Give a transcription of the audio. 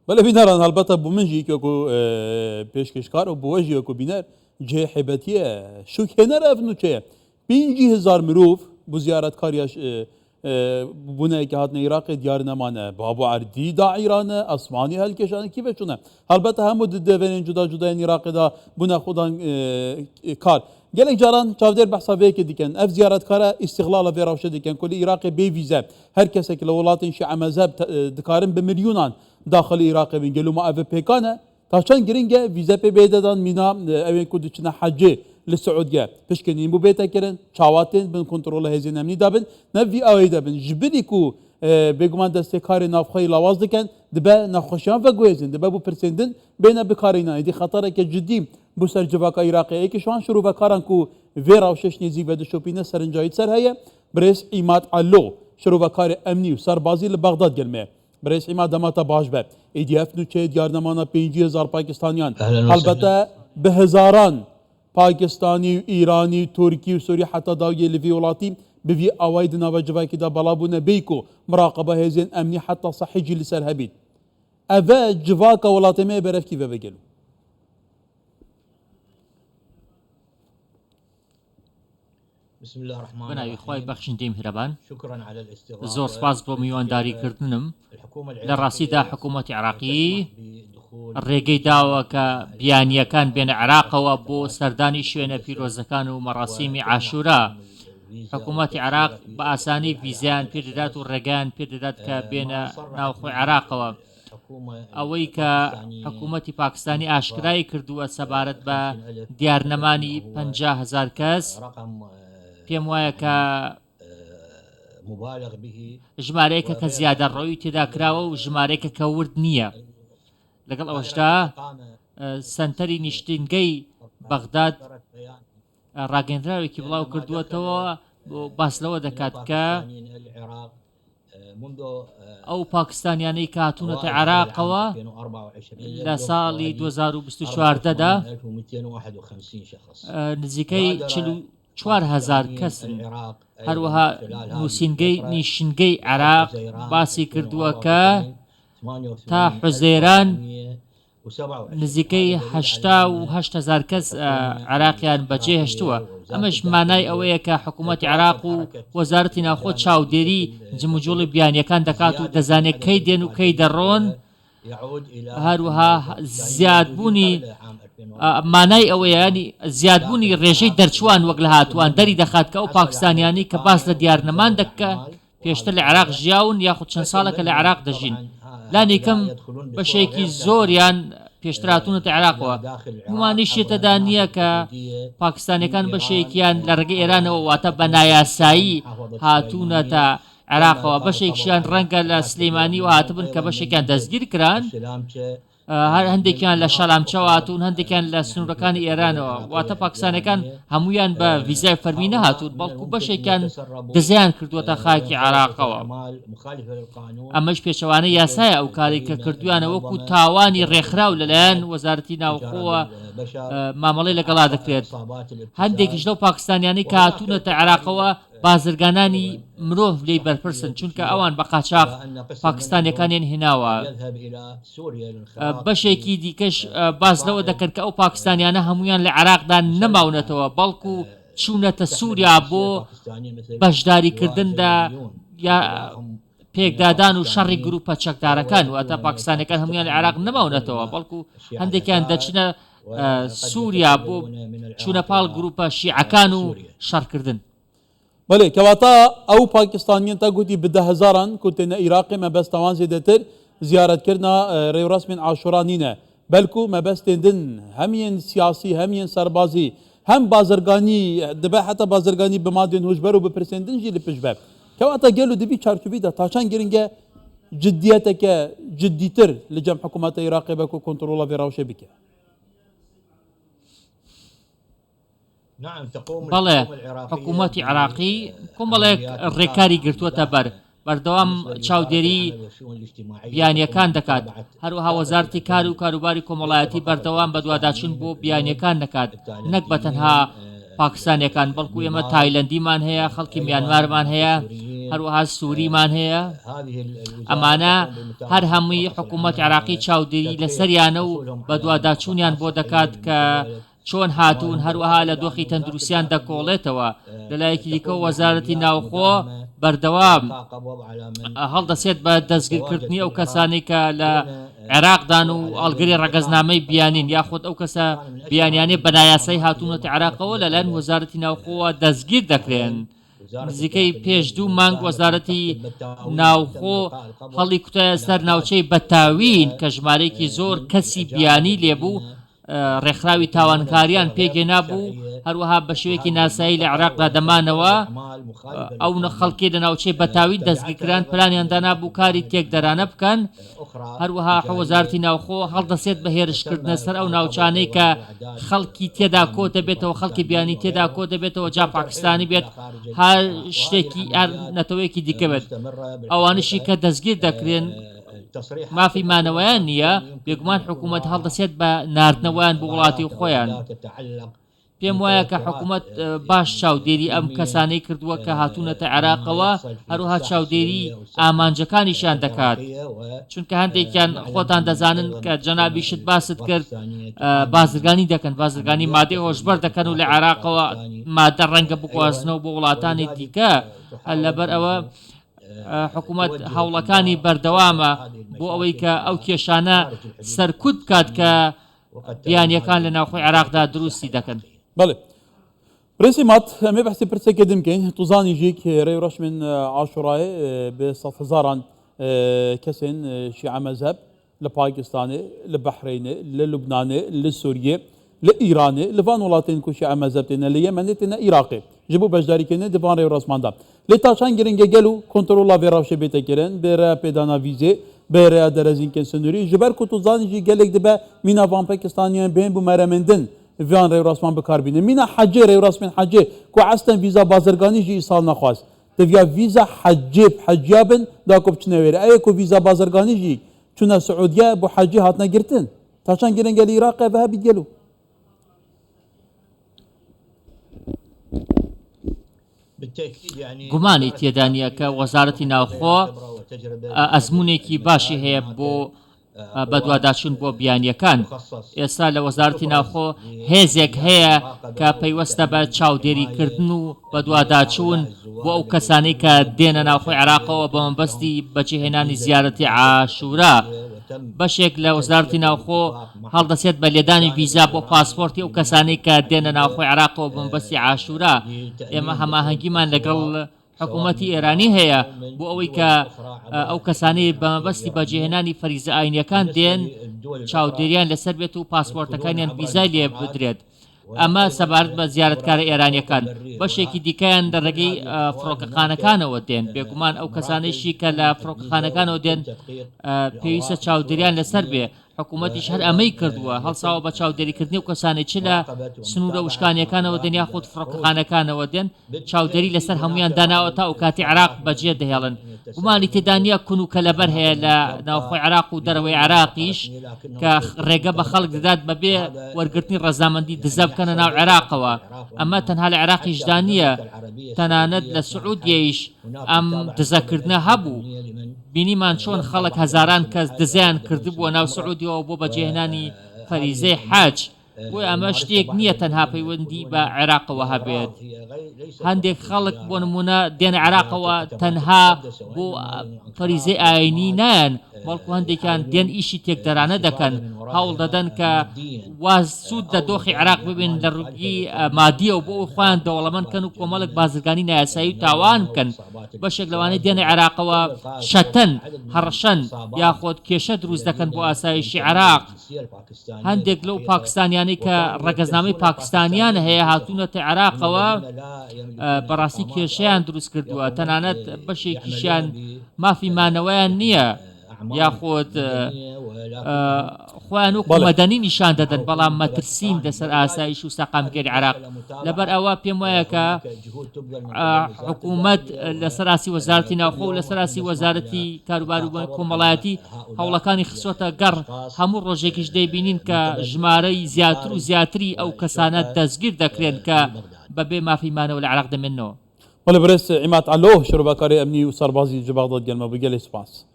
بله بینران البته بومنجی که کو پیشکشکار و بوجی کو بینر جه حبتیه شو کنار افنو چه 50,000 مروف bu ziyaretkariya bune ki hatne Irak'e diyar nemane babu erdi da İran'e asmani helkeşanı ki ve şuna elbette hemu devenin cuda cuda Irak'e da bune xudan kar gelek caran çavder bahsa veke diken ev ziyaretkara istihlala ve ravşe diken kuli Irak'e bey vize herkese ki levlatin şia mezheb dikarin be milyonan daxili Irak'e bin gelu ma ev pekane taşan giringe vize pe beydadan mina evin kudiçine hacı للسعودية بشكنين بو بيتا كرن شاواتين بن كنترول هزين امني دابن نفي اوي دابن جبريكو بيغمان دستكاري نافخي لاواز دكن دبا نخوشان فغويزن دبا بو برسندن بين بكارينا دي خطر جدي بو سرجفاكا عراقي كي شوان شروع بكارن كو فيرا وششني زي ود شوبينا سرنجايت سر هي بريس ايمات علو شروع بكاري امني وسربازي لبغداد gelme بريس ايمات دماتا باش باب اي دي اف نو تشي ديارنمانا 50,000 باكستانيان البته بهزاران پاکستانی و ایرانی و ترکی و سوری حتی داوی لفی ولاتی بفی آواید نواجبه که دا بلابونه بیکو مراقبه هزین امنی حتی صحی جلی سر هبید اوه جواکا ولاتی می برف کی و بگلو بسم الله الرحمن الرحيم بناوی خوای بخشن دیم هربان شكرا على الاستضافة زۆر سپاس بۆ میوانداری کردنم لە ڕاستیدا حکوومەتی عراقی ڕێگەی داوە کە بیانیەکان بێنە عراقەوە بۆ سەردانی شوێنە پیرۆزەکان و مەڕاسیمی عاشورا حکوومەتی عراق بە ئاسانی ڤیزیان پێدەدات و ڕێگەیان پێدەدات کە بێنە ناوخۆی عراقەوە ئەوەی کە حکوومەتی پاکستانی ئاشکرای کردووە سەبارەت بە دیارنەمانی 50,000 کەس پێم وایە کە ژمارەیەکە کە زیادە ڕۆی تێدا کراوە و ژمارەیەکە کە ورد نییە لەگەڵ ئەوەشدا سەنتەری نیشتنگەی بەغداد ڕاگەندراوێکی بڵاو کردووەتەوە باس لەوە دەکات کە ئەو پاکستانیانەی کە هاتوونەتە عراقەوە لە ساڵی 2024دا نزیکەی 4,000 کەسن هەروەها نووسینگەی نیشنگەی عراق باسی کردووە کە تا حوزەیران نزیکەی 8,000 کەس عراقیان بەجێ هێشتووە ئەمەش مانای ئەوەیە کە حکوومەتی عراق و وەزارەتی ناوخۆ چاودێری جموجۆڵی بیانیەکان دەکات و دەزانێت کەی دێن و کەی دەڕۆن هەروەها زیادبوونی مانای ئەوەیانی زیادبوونی ڕێژەی دەرچوان وەک لە هاتووان دەری دەخات کە ئەو پاکستانیانی کە باس لە دیارنەمان دەکە پێشتر لە عراق ژیاون یاخود چەند ساڵەکە لە عراق دەژین لانێکم بەشێکی زۆریان پێشتراتونەتە عراقەوە گومانیشێتەدا نییە کە پاکستانیەکان بەشێکیان لە ڕێگەی ئێرانەوە واتە بە نایاسایی هاتوونەتە عراقەوە بەشێکیان ڕەنگە لە سلەیمانی و هاتبن کە بەشێکیان دەستگیر کران هەر هەندێکیان لە شەلامچەوە هاتوون هەندێکیان لە سنوورەکانی ئێرانەوە واتە پاکستانەکان هەمویان بە ڤیزای فەرمی نەهاتوون بەڵکو بەشێکیان دەزیان کردووەتە خاکی عراقەوە ئەمەش پێچەوانە یاسایە ئەو کاری کە کردویانە وەکو تاوانی ڕێکخراو لەلایەن وەزارەتی ناوخۆوە مامەڵەی لەگەڵا دەکرێت هەندێکیش لەو پاکستانیانەی کە هاتوونەتە عراقەوە بازرگانانی مرۆڤ لێی بەرپرسن چونکە ئەوان بە قاچاق پاکستانیەکانیان هێناوە بەشێکی دیکەش باز لەوە دەکەن کە ئەو پاکستانیانە هەمویان لە عراقدا نەماونەتەوە بەڵکو چوونەتە سووریا بۆ بەشداریکردندا یا پێکدادان و شەڕی گروپە چەکدارەکان واتە پاکستانەکان هەمویان لە عراق نەماونەتەوە بەڵکو هەندێکیان دەچنە سووریا بۆ چوونە پاڵ گروپە شیعەکان و شەڕکردن بله کەواتە ئەو پاکستانیان تا گوتی ب 10,000 کوتێنە عێراقی مەبەستەوان زێدەتر زیارەتکردنا ڕێوڕسمین عاشورا نینە بەلکو مەبەستێندن هەمیان سیاسی هەمیان سەربازی هەم بازرگانی دەبێ حتا بازرگانی بمادێن هوشبەر و بپرسێندن ژی لە پشبە کەواتە گەل و دەبی چارچوبیدا تاچان گرنگە جدیەتەکە جدیتر لە جەم حکوومەتە عێراقی بەکو کۆنتڕۆڵە ڤێراوشە بکە بەڵێ حکوومەتی عراقی کۆمەڵێک ڕێکاری گرتووەتە بەردەوام چاودێری بیانیەکان دەکات هەروەها وەزارەتی کار و کاروباری کۆمەڵایەتی بەردەوام بە دوواداچوون بۆ بیانیەکان دەکات نەک بە تەنها پاکستانیەکان بەڵکو ئێمە تایلەندیمان هەیە خەڵکی میانمارمان هەیە هەروەها سووریمان هەیە ئەمانە هەر هەمووی حکوومەت عێراقی چاودێری لەسەریانە و بە دوواداچوونیان بۆ دەکات کە چۆن هاتوون هەروەها لە دۆخی تەندروستیان دەکۆڵێتەوە لەلایەکی دیکە وەزارەتی ناوخۆ بەردەوام هەڵدەسێت بە دەستگیرکردنی ئەو کەسانی کە لە عێراقدان و ئەڵگری ڕەگەزنامەی بیانین یاخود ئەو کەسە بیانیانێ بەنایاسایی هاتوونەتە عێراقەوە لەلایەن وەزارەتی ناوخۆوە دەستگیر دەکرێن. نزیکەی پێش 2 مانگ وەزارەتی ناوخۆ هەڵی کوتایە سەر ناوچەی بەتاوین کە ژمارەیەکی زۆر کەسی بیانی لێبوو ڕێکخراوی تاوانکاریان پێگەنا بوو هەروەها بە شێوەیەکی ناسایی لە عێراقدا دەمانەوە ئەو خەڵکی لە ناوچەی بەتاوی دەستگیرکران پلانیان دانابوو کاری تێکدەرانە بکەن هەروەها وەزارەتی ناوخۆ هەڵدەسێت بە هێرشکردنە سەر ئەو ناوچانەی کە خەڵکی تێدا کۆ دەبێتەوە خەڵکی بیانی تێدا کۆ دەبێتەوە جا پاکستانی بێت هەر شتێکی نەتەوەیەکی دیکە بێت ئەوانشی کە دەستگیر دەکرێن مافی مانەوەیان نییە بێگومان حکوومەت هەڵدەسێت بە ناردنەوەیان بە وڵاتی خۆیان پێم وایە کە حکوومەت باش چاودێری ئەم کەسانەی کردووە کە هاتوونەتە عێراقەوە هەروەها چاودێری ئامانجەکانیشان دەکات چونکە هەندێکیان خۆتان دەزانن کە جەنابی شت باست کرد بازرگانی دەکەن بازرگانی مادەی هۆشبەر دەکەن و لە عێراقەوە مادە ڕەنگە بگوازنەوە بۆ وڵاتانی دیکە لەبەر ئەوە حکوومەت هەوڵەکانی بەردەوامە بۆ ئەوەی کە ئەو کێشانە سەرکوت بکات کە بیانیەکان لە ناوخۆی عێراقدا دروستی دەکەن. بەڵێ برسی مات ئەمێ بەحسی پرسێکێ بکەین توزانیژێک ڕێی ڕەشمن عاشوڕایە بە 100,000 کەسێن شیعە مەذهب لە پاکستانê لە بەحرینê لە لوبنانê لە سووریێ لە ئیرانê li van welatên ku şi'a mezheb têne li Yemenê têne Iraqê ji bo beşdarîkirine di van rêwrasmandan lê taşan girin gel û kontrola vê rewşê bête kirin bê rêya pêdana vîzê bê rêya derezînkên sunûrî ji ber ku tu zanî jî gelek dibe mîna van Pakistaniyan bên bu meremendin van rêwrasman bikarbîne mîna hecê rêwrasmên hecê ku esten vîza bazirganî jî îsal nexwast diviya vîza hecê heciya bin da ku biçine wêre eyê ku vîza bazirganî jî çûne Siûdiye bu hecî hatine girtin taşan girin gel Iraqê ve hebî gelû گومانی تێدا نییە کە وەزارەتی ناوخۆ ئەزمونێکی باشی هەیە بۆ بەدواداچوون بۆ بیانیەکان ئێستا لە وەزارەتی ناوخۆ هێزێک هەیە کە پەیوەستە بە چاودێریکردن و بەدواداچوون بۆ ئەو کەسانەی کە دێنە ناوخۆی عێراقەوە بە مەبەستی بەجێهێنانی زیارەتی عاشورا بەشێک لە وەزارەتی ناوخۆ هەڵدەسێت بە لێدانی ڤیزا بۆ پاسپۆرتی ئەو کەسانەی کە دێنە ناوخۆی عێراقەوە بە مەبەستی عاشورا ئێمە هەماهەنگیمان لەگەڵ حکوومەتی ئێرانی هەیە بۆ ئەوەی کە ئەو کەسانەی بە مەبەستی بەجێهێنانی فەریزە ئاینیەکان دێن چاودێریان لەسەر بێت و پاسپۆرتەکانیان ڤیزای لێ بدرێت ئەمە سەبارەت بە زیارەتکارە ئێرانیەکان بەشێکی دیکەیان لە ڕێگەی فڕۆکەخانەکانەوە دێن بێگومان ئەو کەسانەیشی کە لە فڕۆکەخانەکانەوە دێن پێویستە چاودێریان لەسەر بێ حکوومەتیش هەر ئەمەی کردووە هەڵساوە بە چاودێریکردنی و کەسانی چ لە سنوورە وشکانیەکانەوە دێن یاخود فڕۆکەخانەکانەوە دێن چاودێری لەسەر هەمویان داناوە تا و کاتی عێراق بەجێ دەهێڵن گومانی تێدانە کون و کەلەبەر هەیە لە ناوخۆی عێراق و دەرەوەی عێراقیش کە ڕێگە بە خەڵک دەدات بەبێ وەرگرتنی ڕەزامەندی دزە بکەنە ناو عێراقەوە ئەمە تەنها لە عێراقیشدا نییە تەنانەت لە سعودیەیش ئەم دزەکردنە هەبوو بینیمان چۆن خەڵک هەزاران کەس دزیان کردبووە ناو سعودیەوە بۆ بەجێهێنانی فەریزەی حەج بۆی ئەمە شتێک نییە تەنها پەیوەندی بە عێراقەوە هەبێت هەندێک خەڵک بۆ نمونە دێنە عێراقەوە تەنها بۆ فەریزەی ئاینی نایەن بەڵکو هەندێکیان دێن ئیشی تێکدەرانە دەکەن هەوڵ دەدەن کە واز سوود لە دۆخی عێراق ببێن لە ڕووی مادیە و بۆ ئەو خۆیان دەوڵەمەندکەن و کۆمەڵک بازرگانی نایاسایی و تاوان بکەن بەشێک لەوانەی دێنە عێراقەوە شەتەن هەڕەشەن یاخۆت کێشە دروست دەکەن بۆ ئاسایشی عێراق هەندێک لەو پاکستانیانەی کە ڕەگەزنامەی پاکستانیان هەیە هاتوونەتە عێراقەوە بەڕاستی کێشەیان دروست کردووە تەنانەت بەشێکیشیان مافی مانەوەیان نییە یاخۆت خۆیان وەکو مەدەنی نیشان دەدەن بەڵام مەترسین لەسەر ئاسایش و سەقامگەری عێراق لەبەر ئەوە پێم وایە کە حکوومەت لەسەر ئاسی وەزارەتی ناوخۆ و لەسەر ئاسی وەزارەتی کاروبار و کۆمەڵایەتی هەوڵەکانی خسۆتە گەڕ هەموو ڕۆژێکیش دەیبینین کە ژمارەی زیاتر و زیاتری ئەو کەسانە دەستگیر دەکرێن کە بەبێ مافی مانەوە لە عێراق دەمێنەوە ولا برس عمات علوه شربا كاري أمني وصار بازي جباغ ضد جلما بقالي سباس